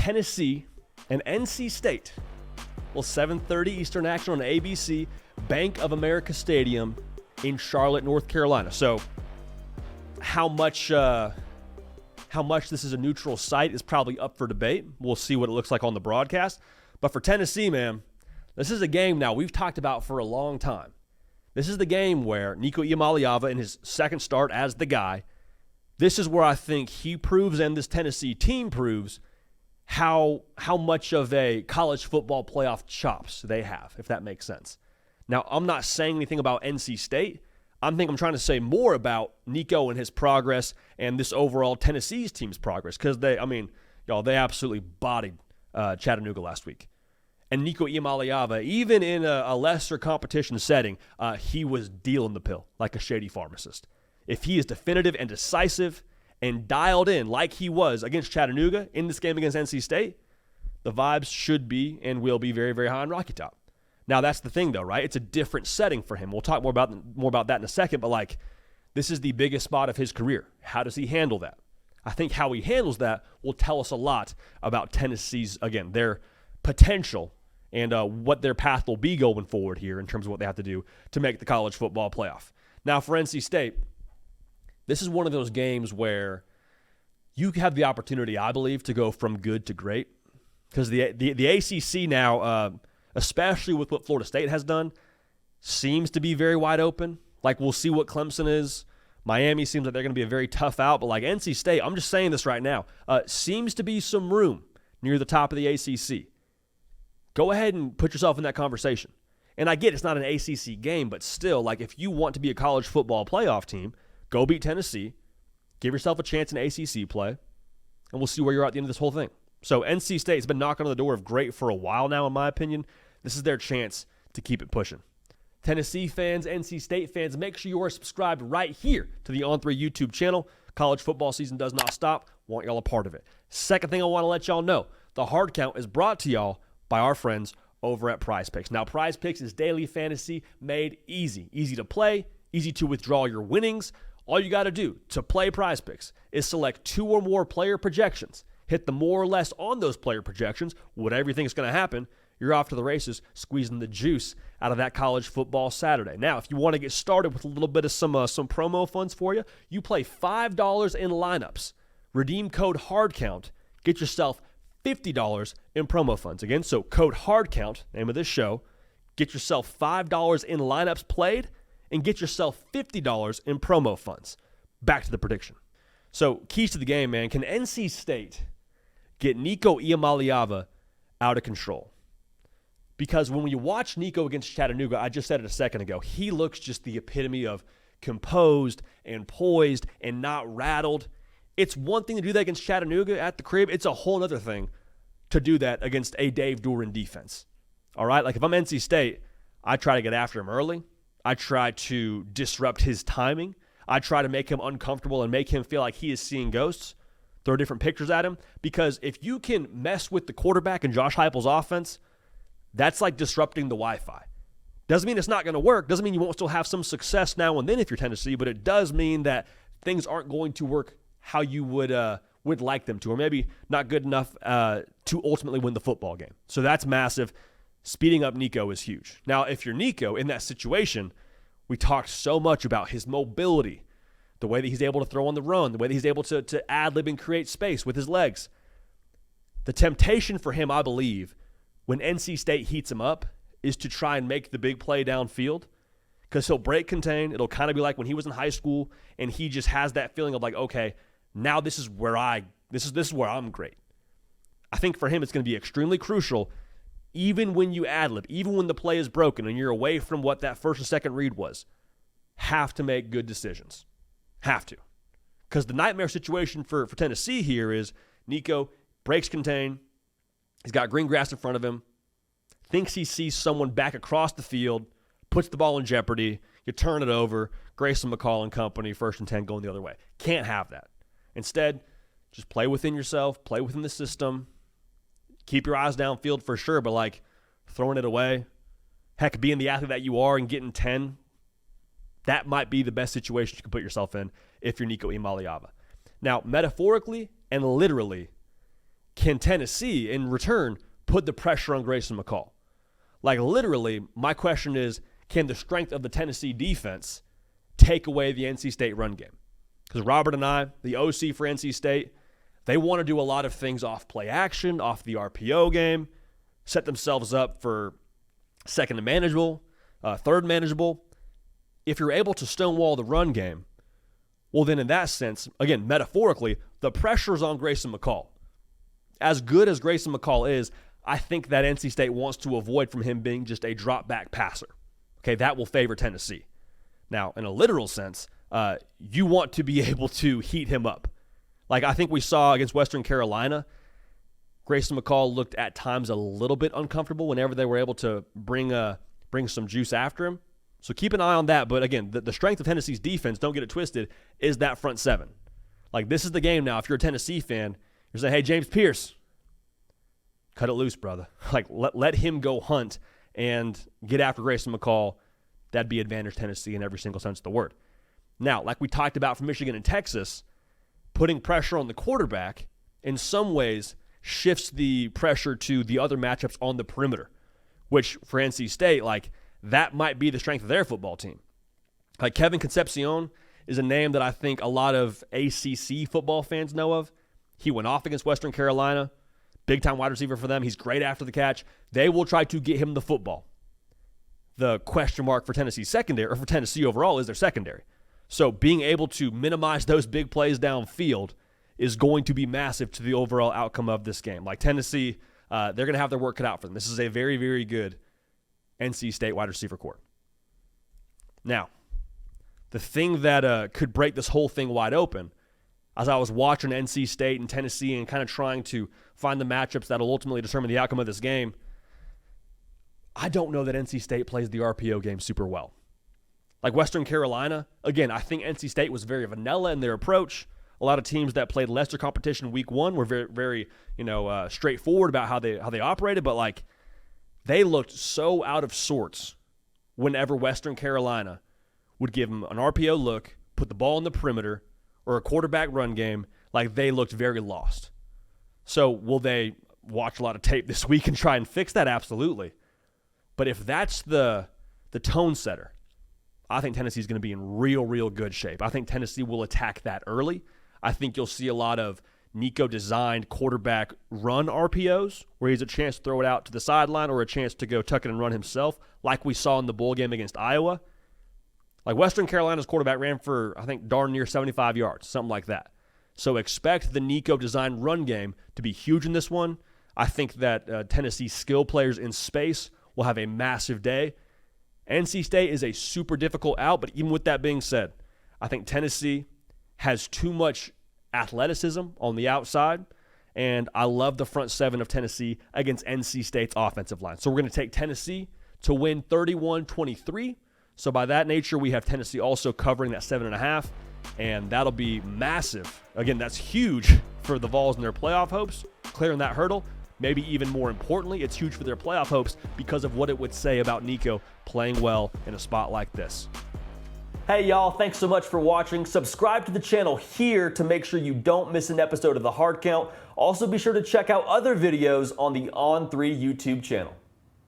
Tennessee and NC State. Well, 7:30 Eastern action on ABC, Bank of America Stadium in Charlotte, North Carolina. So how much this is a neutral site is probably up for debate. We'll see what it looks like on the broadcast. But for Tennessee, man, this is a game now we've talked about for a long time. This is the game where Nico Iamaleava, in his second start as the guy, this is where I think he proves and this Tennessee team proves how much of a college football playoff chops they have, if that makes sense. Now, I'm not saying anything about NC State. I'm trying to say more about Nico and his progress and this overall Tennessee's team's progress because they absolutely bodied Chattanooga last week. And Nico Iamaleava, even in a lesser competition setting, he was dealing the pill like a shady pharmacist. If he is definitive and decisive and dialed in like he was against Chattanooga in this game against NC State, the vibes should be and will be very, very high on Rocky Top. Now, that's the thing, though, right? It's a different setting for him. We'll talk more about that in a second, but, this is the biggest spot of his career. How does he handle that? I think how he handles that will tell us a lot about Tennessee's, again, their potential and what their path will be going forward here in terms of what they have to do to make the college football playoff. Now, for NC State, this is one of those games where you have the opportunity, I believe, to go from good to great because the ACC now, especially with what Florida State has done, seems to be very wide open. We'll see what Clemson is. Miami seems like they're going to be a very tough out, but NC State, I'm just saying this right now, seems to be some room near the top of the ACC. Go ahead and put yourself in that conversation. And I get it's not an ACC game, but still, if you want to be a college football playoff team, go beat Tennessee, give yourself a chance in ACC play, and we'll see where you're at the end of this whole thing. So NC State's been knocking on the door of great for a while now, in my opinion. This is their chance to keep it pushing. Tennessee fans, NC State fans, make sure you are subscribed right here to the On3 YouTube channel. College football season does not stop. Want y'all a part of it. Second thing I want to let y'all know, the hard count is brought to y'all by our friends over at Prize Picks. Now, Prize Picks is daily fantasy made easy. Easy to play, easy to withdraw your winnings. All you got to do to play Prize Picks is select 2 or more player projections. Hit the more or less on those player projections, whatever you think is going to happen, you're off to the races, squeezing the juice out of that college football Saturday. Now, if you want to get started with a little bit of some promo funds for you, you play $5 in lineups. Redeem code HARDCOUNT. Get yourself $50 in promo funds. Again, so code HARDCOUNT, name of this show. Get yourself $5 in lineups played and get yourself $50 in promo funds. Back to the prediction. So, keys to the game, man. Can NC State get Nico Iamaleava out of control? Because when you watch Nico against Chattanooga, I just said it a second ago, he looks just the epitome of composed and poised and not rattled. It's one thing to do that against Chattanooga at the crib. It's a whole other thing to do that against a Dave Doeren defense. All right? If I'm NC State, I try to get after him early. I try to disrupt his timing. I try to make him uncomfortable and make him feel like he is seeing ghosts. Throw different pictures at him. Because if you can mess with the quarterback and Josh Heupel's offense, that's like disrupting the Wi-Fi. Doesn't mean it's not going to work. Doesn't mean you won't still have some success now and then if you're Tennessee, but it does mean that things aren't going to work how you would like them to, or maybe not good enough to ultimately win the football game. So that's massive. Speeding up Nico is huge. Now, if you're Nico in that situation, we talked so much about his mobility, the way that he's able to throw on the run, the way that he's able to ad-lib and create space with his legs. The temptation for him, I believe, when NC State heats him up, is to try and make the big play downfield because he'll break contain. It'll kind of be like when he was in high school and he just has that feeling of okay, now this is where I'm great. I think for him it's going to be extremely crucial, even when you ad-lib, even when the play is broken and you're away from what that first and second read was, have to make good decisions. Have to. Because the nightmare situation for Tennessee here is Nico breaks contain. He's got green grass in front of him, thinks he sees someone back across the field, puts the ball in jeopardy, you turn it over, Grayson McCall and company, 1st and 10 going the other way. Can't have that. Instead, just play within yourself, play within the system, keep your eyes downfield for sure, but throwing it away, heck, being the athlete that you are and getting 10, that might be the best situation you can put yourself in if you're Nico Iamaleava. Now, metaphorically and literally, can Tennessee, in return, put the pressure on Grayson McCall? Like, literally, my question is, can the strength of the Tennessee defense take away the NC State run game? Because Robert and I, the OC for NC State, they want to do a lot of things off play action, off the RPO game, set themselves up for second and manageable, third manageable. If you're able to stonewall the run game, well, then in that sense, again, metaphorically, the pressure's on Grayson McCall. As good as Grayson McCall is, I think that NC State wants to avoid from him being just a drop-back passer. Okay, that will favor Tennessee. Now, in a literal sense, you want to be able to heat him up. Like I think we saw against Western Carolina, Grayson McCall looked at times a little bit uncomfortable whenever they were able to bring some juice after him. So keep an eye on that. But again, the strength of Tennessee's defense, don't get it twisted, is that front seven. Like this is the game now. If you're a Tennessee fan, you're saying, hey, James Pierce, cut it loose, brother. Like let him go hunt and get after Grayson McCall. That'd be advantage Tennessee in every single sense of the word. Now, like we talked about from Michigan and Texas, putting pressure on the quarterback in some ways shifts the pressure to the other matchups on the perimeter, which for NC State, like that might be the strength of their football team. Like Kevin Concepcion is a name that I think a lot of ACC football fans know of. He went off against Western Carolina, big-time wide receiver for them. He's great after the catch. They will try to get him the football. The question mark for Tennessee's secondary, or for Tennessee overall, is their secondary. So being able to minimize those big plays downfield is going to be massive to the overall outcome of this game. Like Tennessee, they're going to have their work cut out for them. This is a very, very good NC State wide receiver corps. Now, the thing that could break this whole thing wide open, as I was watching NC State and Tennessee and kind of trying to find the matchups that will ultimately determine the outcome of this game, I don't know that NC State plays the RPO game super well. Like Western Carolina, again, I think NC State was very vanilla in their approach. A lot of teams that played lesser competition week one were very, very, straightforward about how they operated. But like, they looked so out of sorts whenever Western Carolina would give them an RPO look, put the ball in the perimeter, or a quarterback run game. Like they looked very lost. So will they watch a lot of tape this week and try and fix that? Absolutely. But if that's the tone setter, I think Tennessee's going to be in real, real good shape. I think Tennessee will attack that early. I think you'll see a lot of Nico-designed quarterback run RPOs where he has a chance to throw it out to the sideline or a chance to go tuck it and run himself, like we saw in the bowl game against Iowa. Like Western Carolina's quarterback ran for, I think, darn near 75 yards, something like that. So expect the Nico-designed run game to be huge in this one. I think that Tennessee's skill players in space will have a massive day. NC State is a super difficult out, but even with that being said, I think Tennessee has too much athleticism on the outside, and I love the front seven of Tennessee against NC State's offensive line. So we're going to take Tennessee to win 31-23. So by that nature, we have Tennessee also covering that 7.5, and that'll be massive. Again, that's huge for the Vols and their playoff hopes, clearing that hurdle. Maybe even more importantly, it's huge for their playoff hopes because of what it would say about Nico playing well in a spot like this. Hey y'all, thanks so much for watching. Subscribe to the channel here to make sure you don't miss an episode of The Hard Count. Also be sure to check out other videos on the On3 YouTube channel.